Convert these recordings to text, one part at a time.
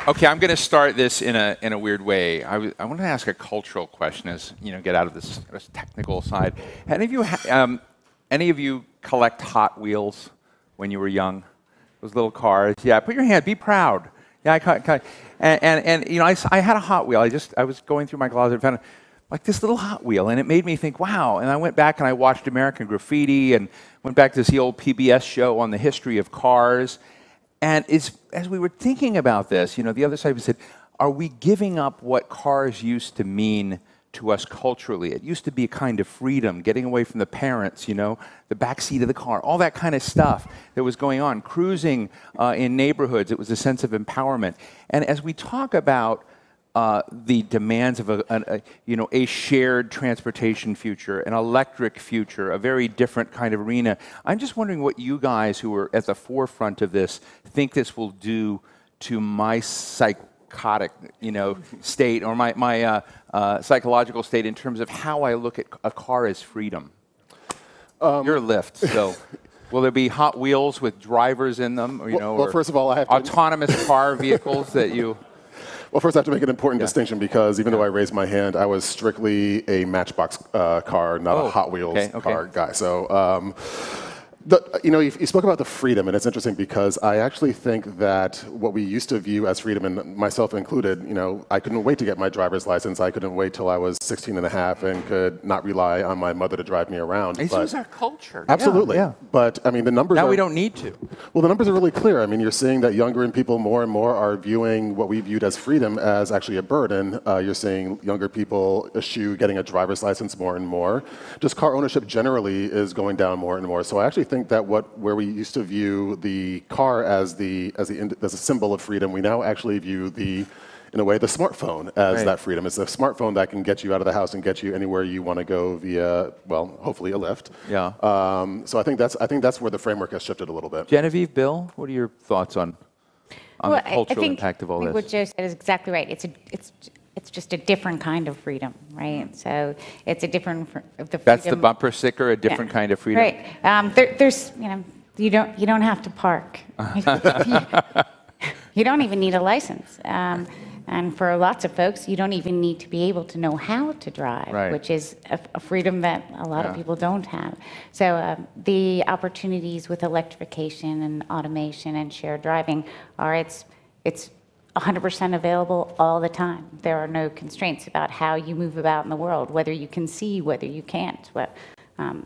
Okay, I'm going to start this in a weird way. I want to ask a cultural question, as get out of this technical side. Any of you collect Hot Wheels when you were young? Those little cars. Yeah, put your hand. Be proud. Yeah, I had a Hot Wheel. I was going through my closet and found like this little Hot Wheel, and it made me think, wow. And I went back and I watched American Graffiti and went back to see old PBS show on the history of cars. And as we were thinking about this, the other side, we said, are we giving up what cars used to mean to us culturally? It used to be a kind of freedom, getting away from the parents, the back seat of the car, all that kind of stuff that was going on. Cruising in neighborhoods, it was a sense of empowerment. And as we talk about the demands of a shared transportation future, an electric future, a very different kind of arena. I'm just wondering what you guys who are at the forefront of this think this will do to my psychotic, state or my psychological state in terms of how I look at a car as freedom. You're Lyft, so. Will there be Hot Wheels with drivers in them, well, first of all, I have autonomous car vehicles that you? Well, first I have to make an important distinction because even though I raised my hand, I was strictly a Matchbox car, not a Hot Wheels car guy. So, you spoke about the freedom, and it's interesting because I actually think that what we used to view as freedom, and myself included, I couldn't wait to get my driver's license. I couldn't wait till I was 16 and a half and could not rely on my mother to drive me around. This was our culture. Absolutely. Yeah. But, the numbers Now we don't need to. Well, the numbers are really clear. You're seeing that younger people more and more are viewing what we viewed as freedom as actually a burden. You're seeing younger people eschew getting a driver's license more and more. Just car ownership generally is going down more and more. So I actually think that where we used to view the car as a symbol of freedom, we now actually view in a way, the smartphone as that freedom. It's a smartphone that can get you out of the house and get you anywhere you want to go via, well, hopefully a Lyft. Yeah. So I think that's where the framework has shifted a little bit. Genevieve, Bill, what are your thoughts on the cultural impact of all this? What Joe said is exactly right. It's just a different kind of freedom, right? So it's a different That's the bumper sticker, a different kind of freedom. Right. There's you don't have to park. You don't even need a license. And for lots of folks, you don't even need to be able to know how to drive, which is a freedom that a lot of people don't have. So the opportunities with electrification and automation and shared driving it's 100% available all the time. There are no constraints about how you move about in the world, whether you can see, whether you can't.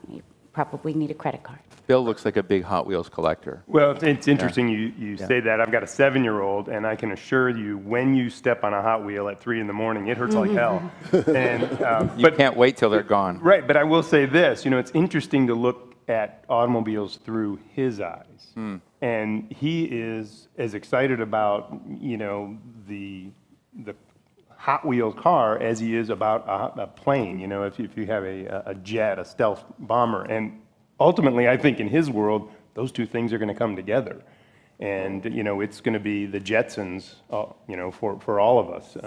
You probably need a credit card. Bill looks like a big Hot Wheels collector. Well, it's interesting you say that. I've got a 7-year-old, and I can assure you, when you step on a Hot Wheel at 3 in the morning, it hurts like hell. And, you can't wait till they're gone. Right, but I will say this. It's interesting to look at automobiles through his eyes. And he is as excited about, the Hot Wheels car as he is about a plane, if you have a jet, a stealth bomber. And ultimately, I think in his world, those two things are going to come together. And, it's going to be the Jetsons, for all of us.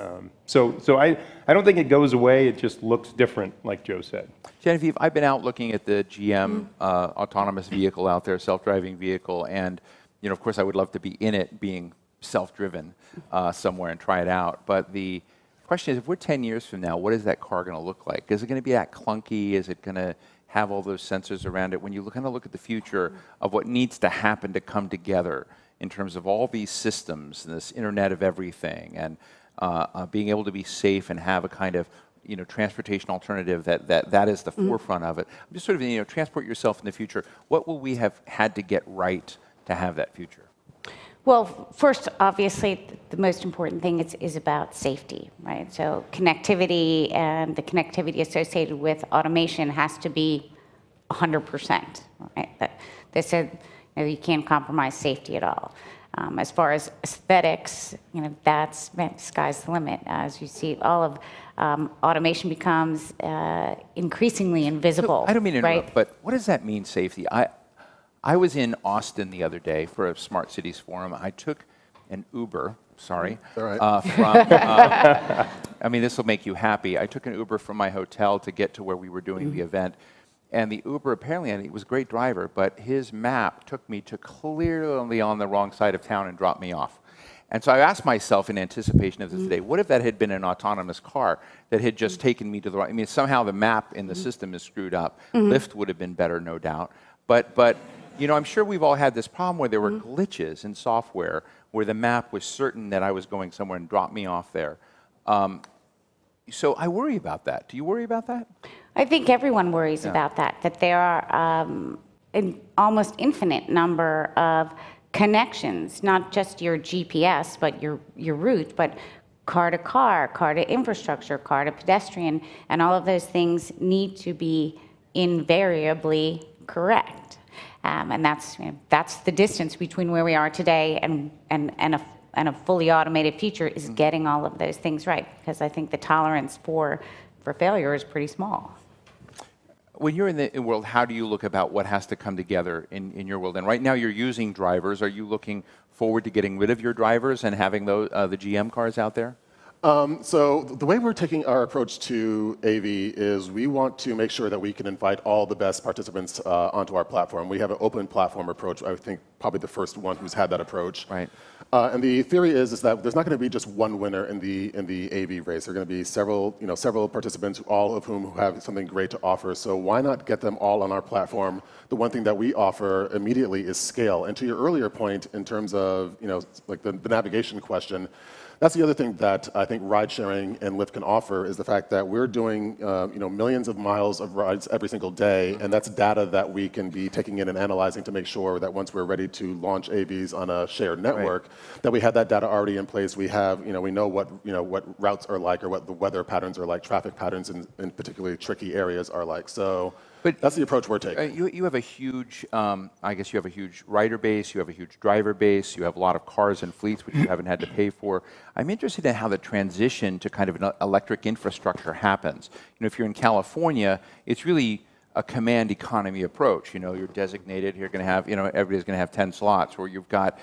So I don't think it goes away. It just looks different, like Joe said. Genevieve, I've been out looking at the GM autonomous vehicle out there, self-driving vehicle. And, of course, I would love to be in it, being self-driven somewhere and try it out. But the question is, if we're 10 years from now, what is that car going to look like? Is it going to be that clunky? Is it going to have all those sensors around it? When you kind of look at the future of what needs to happen to come together in terms of all these systems, and this Internet of Everything, and being able to be safe and have a kind of transportation alternative that is the forefront of it. I'm just sort of transport yourself in the future. What will we have had to get right to have that future? Well, first, obviously, the most important thing is about safety, right? So connectivity and the connectivity associated with automation has to be 100%, right? They said you can't compromise safety at all. As far as aesthetics, that's sky's the limit. As you see, all of automation becomes increasingingly invisible. So, I don't mean to interrupt, but what does that mean, safety? I was in Austin the other day for a Smart Cities Forum. I took an Uber, sorry, this will make you happy. I took an Uber from my hotel to get to where we were doing the event. And the Uber, apparently, and he was a great driver, but his map took me to clearly on the wrong side of town and dropped me off. And so I asked myself in anticipation of this today, what if that had been an autonomous car that had just taken me to the right? I mean, somehow the map in the system is screwed up. Lyft would have been better, no doubt. But you know, I'm sure we've all had this problem where there were glitches in software where the map was certain that I was going somewhere and dropped me off there. So I worry about that. Do you worry about that? I think everyone worries about that there are an almost infinite number of connections, not just your GPS, but your route, but car to infrastructure, car to pedestrian, and all of those things need to be invariably correct. And that's the distance between where we are today and a fully automated future is getting all of those things right, because I think the tolerance for failure is pretty small. When you're in the world, how do you look about what has to come together in your world? And right now you're using drivers. Are you looking forward to getting rid of your drivers and having the GM cars out there? So the way we're taking our approach to AV is we want to make sure that we can invite all the best participants onto our platform. We have an open platform approach. I think probably the first one who's had that approach. Right. And the theory is that there's not going to be just one winner in the AV race. There are going to be several participants, all of whom have something great to offer. So why not get them all on our platform? The one thing that we offer immediately is scale. And to your earlier point, in terms of like the navigation question, that's the other thing that I think ride-sharing and Lyft can offer is the fact that we're doing millions of miles of rides every single day, and that's data that we can be taking in and analyzing to make sure that once we're ready to launch AVs on a shared network, that we have that data already in place. We have, we know what routes are like or what the weather patterns are like, traffic patterns in particularly tricky areas are like. So. But that's the approach we're taking. You have a huge, I guess you have a huge rider base, you have a huge driver base, you have a lot of cars and fleets which you haven't had to pay for. I'm interested in how the transition to kind of an electric infrastructure happens. If you're in California, it's really a command economy approach. You're designated, you're going to have, everybody's going to have 10 slots, or you've got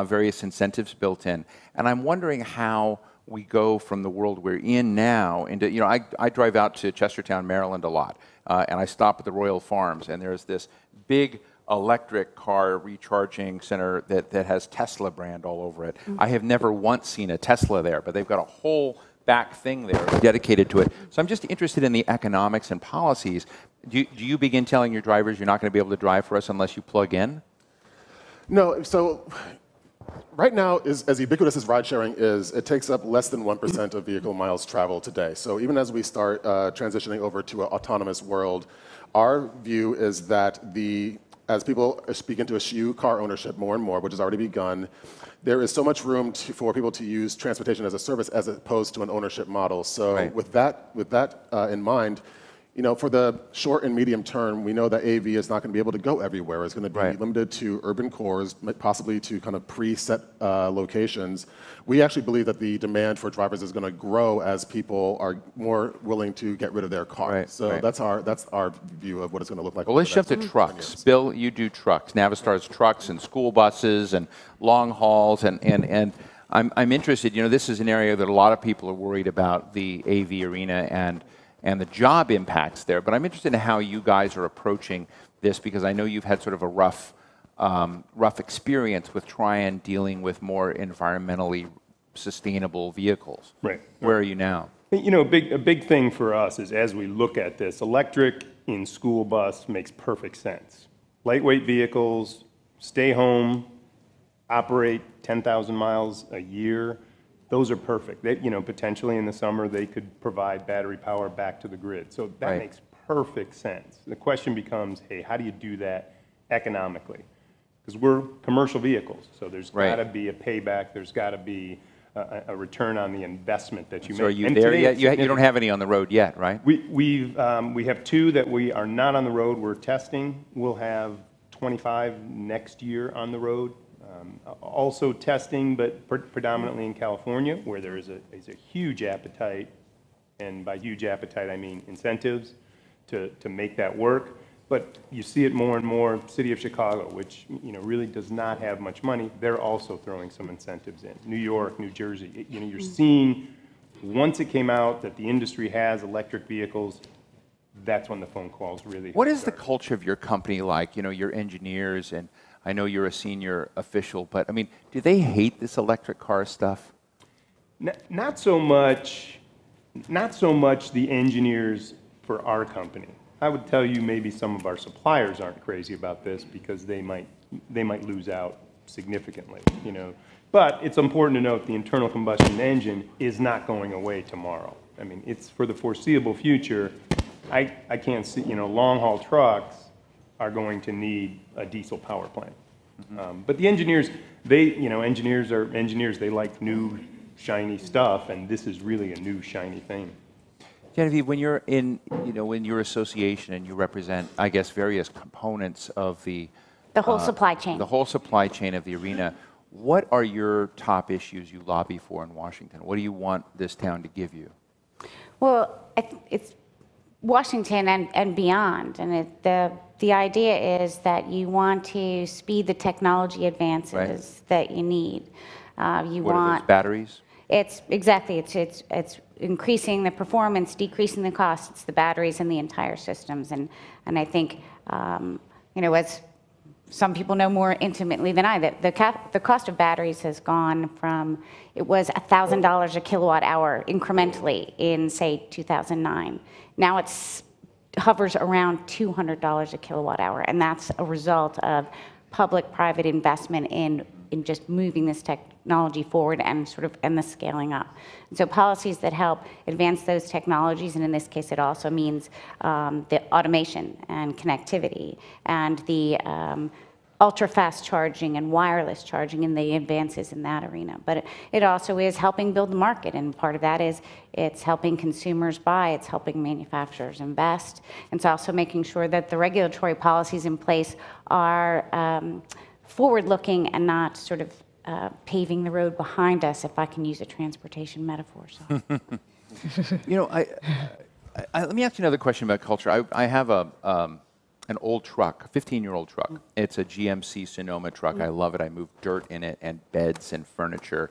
various incentives built in. And I'm wondering how we go from the world we're in now into, I drive out to Chestertown, Maryland a lot. And I stop at the Royal Farms, and there's this big electric car recharging center that has Tesla brand all over it. I have never once seen a Tesla there, but they've got a whole back thing there dedicated to it. So I'm just interested in the economics and policies. Do you begin telling your drivers you're not going to be able to drive for us unless you plug in? No, so right now, as ubiquitous as ride-sharing is, it takes up less than 1% of vehicle miles traveled today. So even as we start transitioning over to an autonomous world, our view is that as people begin to eschew car ownership more and more, which has already begun, there is so much room for people to use transportation as a service as opposed to an ownership model. So with that in mind, for the short and medium term, we know that AV is not going to be able to go everywhere. It's going to be limited to urban cores, possibly to kind of preset locations. We actually believe that the demand for drivers is going to grow as people are more willing to get rid of their cars. So that's our view of what it's going to look like. Well, let's shift to trucks. Bill, you do trucks. Navistar's trucks and school buses and long hauls. And I'm interested, this is an area that a lot of people are worried about, the AV arena and the job impacts there. But I'm interested in how you guys are approaching this, because I know you've had sort of a rough experience with dealing with more environmentally sustainable vehicles. Right. Where are you now? A big thing for us is, as we look at this, electric in school bus makes perfect sense. Lightweight vehicles, stay home, operate 10,000 miles a year. Those are perfect. Potentially in the summer, they could provide battery power back to the grid. So that makes perfect sense. The question becomes, hey, how do you do that economically? Because we're commercial vehicles, so there's got to be a payback. There's got to be a return on the investment that you make. So are you there yet? You don't have any on the road yet, right? We have 2 that we are not on the road. We're testing. We'll have 25 next year on the road. Also testing, but predominantly in California, where there is a huge appetite, and by huge appetite I mean incentives to make that work. But you see it more and more. City of Chicago, which really does not have much money, they're also throwing some incentives in. New York, New Jersey, you're seeing, once it came out that the industry has electric vehicles, that's when the phone calls really. What is the culture of your company like? Your engineers, and I know you're a senior official, but I mean, do they hate this electric car stuff? Not so much the engineers for our company. I would tell you maybe some of our suppliers aren't crazy about this because they might lose out significantly, you know. But it's important to note the internal combustion engine is not going away tomorrow. I mean, it's for the foreseeable future. I can't see, you know, long-haul trucks are going to need a diesel power plant. But the engineers, engineers are engineers. They like new, shiny stuff, and this is really a new, shiny thing. Genevieve, when you're in, in your association and you represent, I guess, various components of the whole supply chain. The whole supply chain of the arena, what are your top issues you lobby for in Washington? What do you want this town to give you? Well, it's Washington and beyond, and the idea is that you want to speed the technology advances that you need. What are those, batteries? It's exactly. It's increasing the performance, decreasing the cost. It's the batteries and the entire systems, and I think as some people know more intimately than I, that the cost of batteries has gone from, it was $1,000 a kilowatt hour incrementally in, say, 2009. Now it's hovers around $200 a kilowatt hour, and that's a result of public-private investment in just moving this technology forward and the scaling up. And so policies that help advance those technologies, and in this case it also means the automation and connectivity and the ultra-fast charging and wireless charging and the advances in that arena. But it also is helping build the market, and part of that is it's helping consumers buy, it's helping manufacturers invest, and it's also making sure that the regulatory policies in place are forward-looking and not paving the road behind us, if I can use a transportation metaphor. So. Let me ask you another question about culture. I have an old truck, a 15-year-old truck. It's a GMC Sonoma truck. I love it. I move dirt in it and beds and furniture.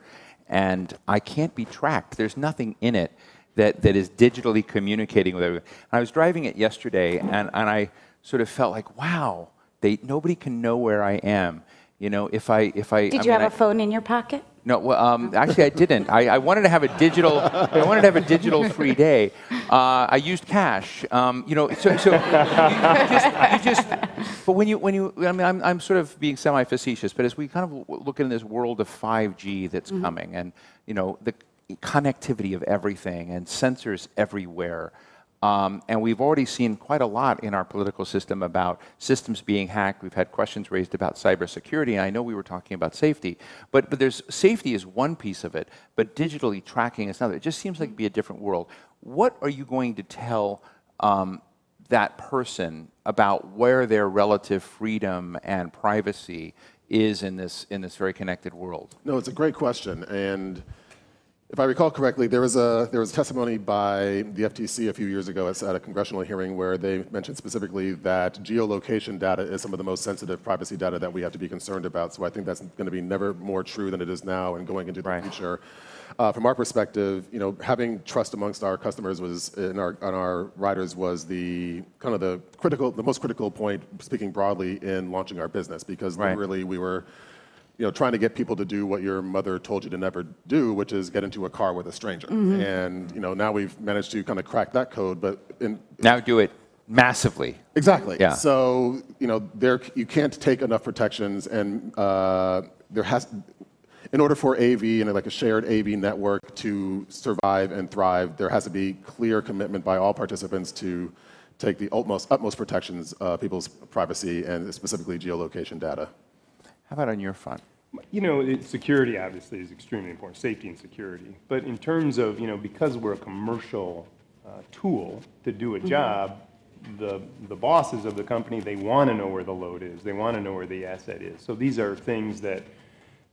And I can't be tracked. There's nothing in it that is digitally communicating with everyone. And I was driving it yesterday, and I sort of felt like, wow, nobody can know where I am. If I Did you have a phone in your pocket? No, well, actually I didn't. I wanted to have a digital. I wanted to have a digital free day. I used cash. So you just. But when you, I mean, I'm sort of being semi-facetious. But as we kind of look in this world of 5G that's coming, and the connectivity of everything and sensors everywhere. And we've already seen quite a lot in our political system about systems being hacked. We've had questions raised about cybersecurity, and I know we were talking about safety. But there's safety is one piece of it, but digitally tracking is another. It just seems like it'd be a different world. What are you going to tell that person about where their relative freedom and privacy is in this very connected world? No, it's a great question, and if I recall correctly, there was a testimony by the FTC a few years ago at a congressional hearing where they mentioned specifically that geolocation data is some of the most sensitive privacy data that we have to be concerned about. So I think that's going to be never more true than it is now and going into the future. From our perspective, having trust amongst our customers on our riders was the most critical point, speaking broadly, in launching our business, because literally we were trying to get people to do what your mother told you to never do, which is get into a car with a stranger. And now we've managed to kind of crack that code, but now do it massively. Exactly. Yeah. So you can't take enough protections, and in order for AV and like a shared AV network to survive and thrive, there has to be clear commitment by all participants to take the utmost protections of people's privacy and specifically geolocation data. How about on your front? Security obviously is extremely important, safety and security. But in terms of, because we're a commercial tool to do a job, the bosses of the company, they want to know where the load is. They want to know where the asset is. So these are things that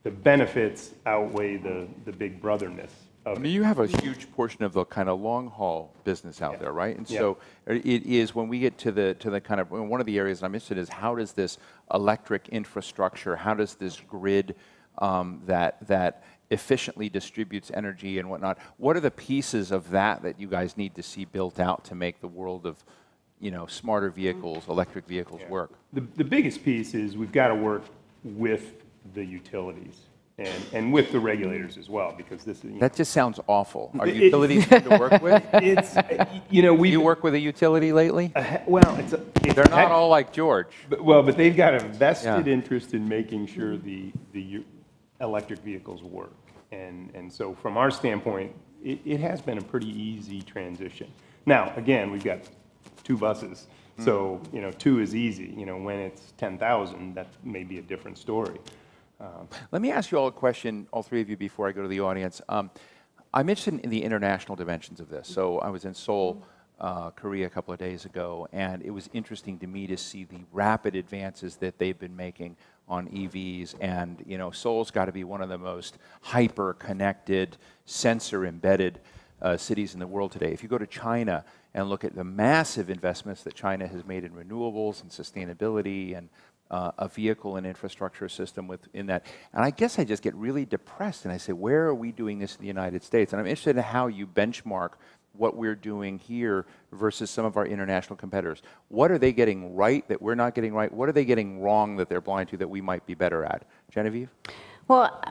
the benefits outweigh the big brotherness. I mean, you have a huge portion of the kind of long-haul business out there, right? And so it is, when we get to the kind of, one of the areas I'm interested in is how does this electric infrastructure, how does this grid that efficiently distributes energy and whatnot, what are the pieces of that you guys need to see built out to make the world of smarter vehicles, electric vehicles work? The biggest piece is we've got to work with the utilities and with the regulators as well, because this is... That just sounds awful. Are utilities fun to work with? It's, you know, you work with a utility lately? Well, they're not all like George. But they've got a vested interest in making sure the electric vehicles work. And so from our standpoint, it has been a pretty easy transition. Now, again, we've got 2 buses. So, you know, 2 is easy. You know, when it's 10,000, that may be a different story. Let me ask you all a question, all 3 of you, before I go to the audience. I'm interested in the international dimensions of this. So I was in Seoul, Korea a couple of days ago, and it was interesting to me to see the rapid advances that they've been making on EVs. And, you know, Seoul's got to be one of the most hyper-connected, sensor-embedded cities in the world today. If you go to China and look at the massive investments that China has made in renewables and sustainability and a vehicle and infrastructure system within that. And I guess I just get really depressed and I say, where are we doing this in the United States? And I'm interested in how you benchmark what we're doing here versus some of our international competitors. What are they getting right that we're not getting right? What are they getting wrong that they're blind to that we might be better at? Genevieve? Well,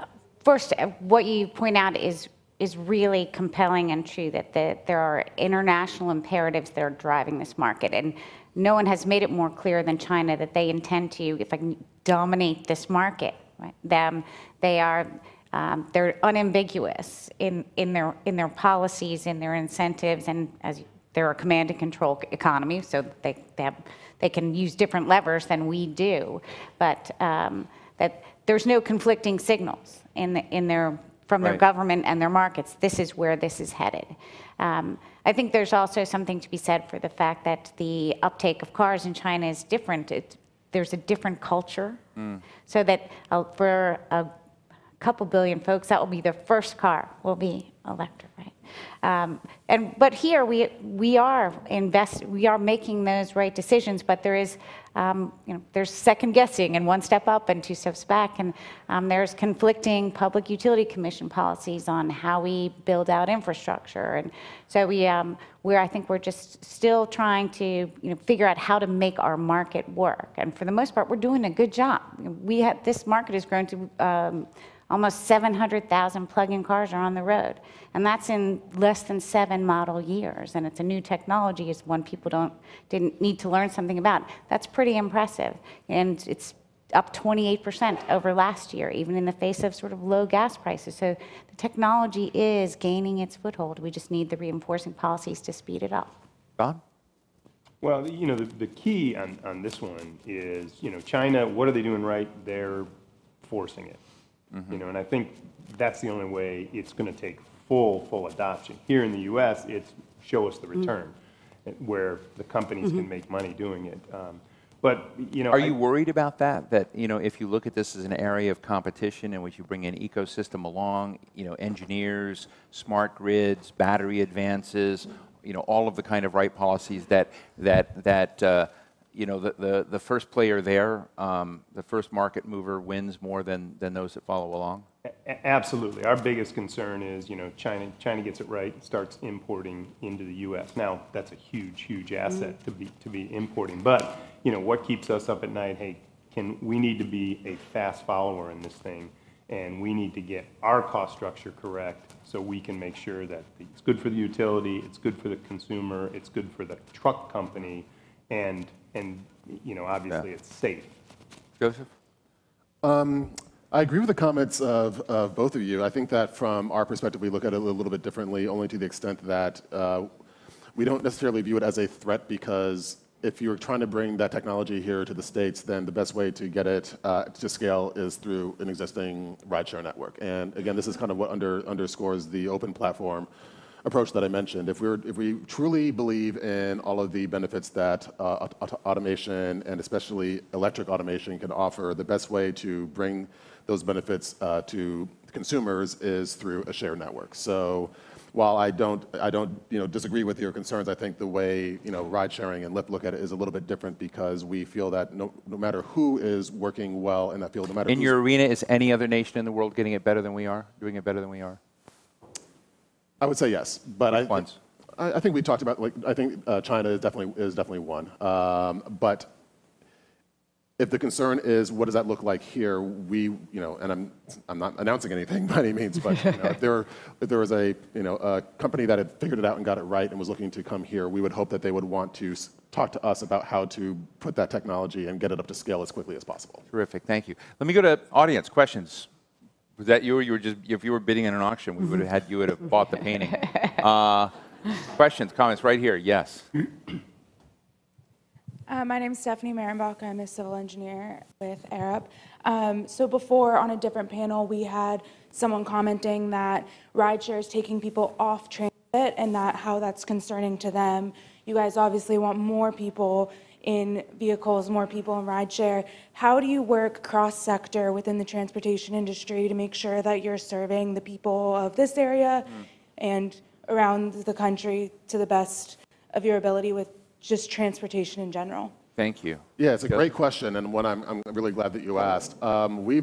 first, what you point out is really compelling and true, that there are international imperatives that are driving this market. And no one has made it more clear than China that they intend to, if I can, dominate this market. Right? They're unambiguous in their policies, in their incentives, and as they're a command and control economy, so they can use different levers than we do. But that there's no conflicting signals from their government and their markets. This is where this is headed. I think there's also something to be said for the fact that the uptake of cars in China is different. There's a different culture. So that for a couple billion folks, that will be their first car, will be electric, right? But here we are making those right decisions, but there is there's second guessing and 1 step up and 2 steps back, and there's conflicting public utility commission policies on how we build out infrastructure, and so I think we're just still trying to figure out how to make our market work, and for the most part, we're doing a good job. This market has grown to almost 700,000 plug-in cars are on the road, and that's in less than 7 model years. And it's a new technology. It's one people didn't need to learn something about. That's pretty impressive, and it's up 28% over last year, even in the face of sort of low gas prices. So the technology is gaining its foothold. We just need the reinforcing policies to speed it up. Bob? Well, the key on this one is, China. What are they doing right? They're forcing it. And I think that's the only way it's going to take full adoption. Here in the U.S., it's show us the return, where the companies can make money doing it. But are you worried about that? That if you look at this as an area of competition in which you bring an ecosystem along, engineers, smart grids, battery advances, all of the kind of right policies that the first player there, the first market mover wins more than those that follow along? Absolutely. Our biggest concern is, China gets it right, starts importing into the U.S. Now, that's a huge asset to be importing. But, what keeps us up at night? Hey, we need to be a fast follower in this thing, and we need to get our cost structure correct so we can make sure that it's good for the utility, it's good for the consumer, it's good for the truck company, and obviously it's safe. Joseph? I agree with the comments of both of you. I think that from our perspective, we look at it a little bit differently, only to the extent that we don't necessarily view it as a threat, because if you're trying to bring that technology here to the States, then the best way to get it to scale is through an existing rideshare network. And again, this is kind of what underscores the open platform approach that I mentioned. If we truly believe in all of the benefits that automation, and especially electric automation, can offer, the best way to bring those benefits to consumers is through a shared network. So while I don't disagree with your concerns, I think the way ride sharing and Lyft look at it is a little bit different, because we feel that no matter who is working well in that field, no matter in your arena, is any other nation in the world getting it better than we are, doing it better than we are? I would say yes, but I think we talked about, I think China is definitely one. But if the concern is what does that look like here, and I'm not announcing anything by any means, but if there was a company that had figured it out and got it right and was looking to come here, we would hope that they would want to talk to us about how to put that technology and get it up to scale as quickly as possible. Terrific, thank you. Let me go to audience questions. Was that you? Or you were just, if you were bidding in an auction, we would have had you would have bought the painting. Questions, comments, right here. Yes. My name is Stephanie Marenbach. I'm a civil engineer with Arup. So before, on a different panel, we had someone commenting that rideshare is taking people off transit and how that's concerning to them. You guys obviously want more people in vehicles, more people in rideshare. How do you work cross-sector within the transportation industry to make sure that you're serving the people of this area and around the country to the best of your ability with just transportation in general? Thank you. Yeah, it's a great question, and one I'm really glad that you asked. When we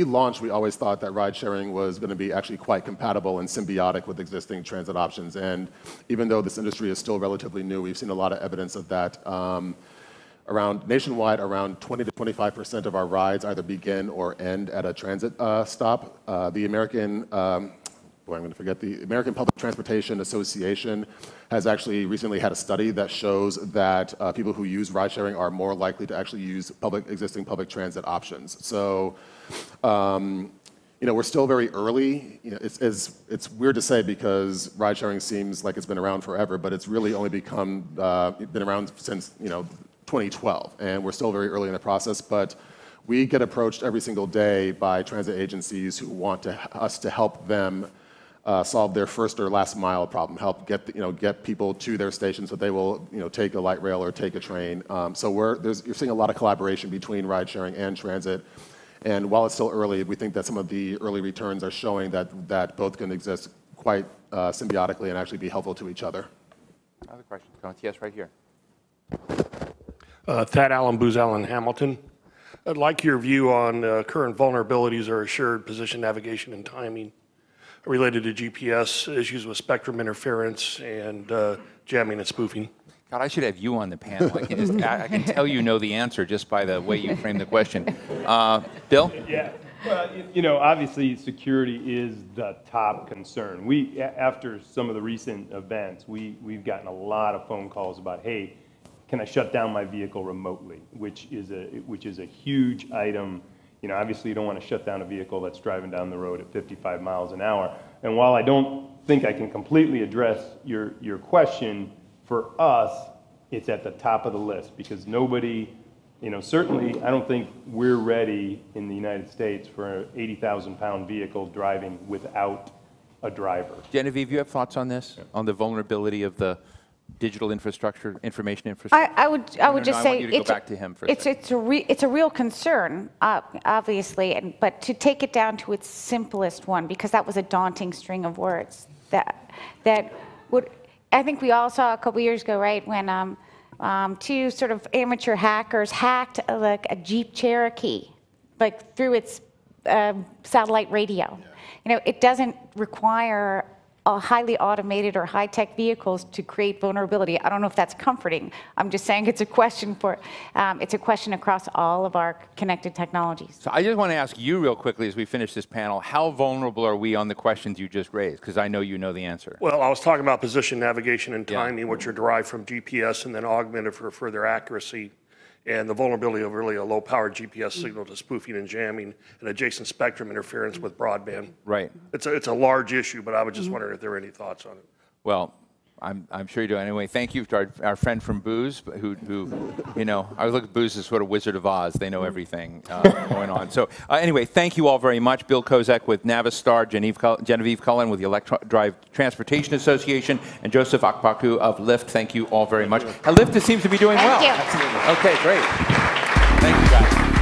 launched, we always thought that ride sharing was going to be actually quite compatible and symbiotic with existing transit options. And even though this industry is still relatively new, we've seen a lot of evidence of that. Nationwide, around 20 to 25% of our rides either begin or end at a transit stop. The American Public Transportation Association has actually recently had a study that shows that people who use ride sharing are more likely to actually use existing public transit options. So, we're still very early. It's weird to say because ride sharing seems like it's been around forever, but it's really only been around since 2012, and we're still very early in the process. But we get approached every single day by transit agencies who want us to help them solve their first or last mile problem, help get people to their station so they will take a light rail or take a train. So you're seeing a lot of collaboration between ride sharing and transit. And while it's still early, we think that some of the early returns are showing that both can exist quite symbiotically and actually be helpful to each other. Other questions, comments? Yes, right here. Thad Allen, Booz Allen, Hamilton. I'd like your view on current vulnerabilities or assured position navigation and timing related to GPS, issues with spectrum interference, and jamming and spoofing. God, I should have you on the panel. I can tell you know the answer just by the way you frame the question. Bill? Yeah. Well, obviously security is the top concern. After some of the recent events, we've gotten a lot of phone calls about, hey, can I shut down my vehicle remotely, which is a huge item. Obviously you don't want to shut down a vehicle that's driving down the road at 55 miles an hour. And while I don't think I can completely address your question, for us, it's at the top of the list because nobody, certainly I don't think we're ready in the United States for an 80,000-pound vehicle driving without a driver. Genevieve, you have thoughts on this, on the vulnerability of the digital infrastructure, information infrastructure? I would just say go back to him for it's a real concern, obviously, but to take it down to its simplest one, because that was a daunting string of words. That would, I think we all saw a couple years ago, right, when two sort of amateur hackers hacked like a Jeep Cherokee, like through its satellite radio. Yeah. It doesn't require highly automated or high-tech vehicles to create vulnerability. I don't know if that's comforting. I'm just saying it's a question across all of our connected technologies. So I just want to ask you real quickly as we finish this panel, how vulnerable are we on the questions you just raised? Because I know you know the answer. Well, I was talking about position navigation and timing, which are derived from GPS and then augmented for further accuracy. And the vulnerability of really a low-powered GPS signal to spoofing and jamming and adjacent spectrum interference with broadband. Right. It's a large issue, but I was just wondering if there were any thoughts on it. Well, I'm sure you do. Anyway, thank you to our friend from Booz, who I look at Booz as sort of Wizard of Oz. They know everything going on. So anyway, thank you all very much. Bill Kozek with Navistar, Genevieve Cullen with the Electric Drive Transportation Association, and Joseph Okpaku of Lyft. Thank you all very much. Lyft seems to be doing well. Thank you. Okay, great. Thank you, guys.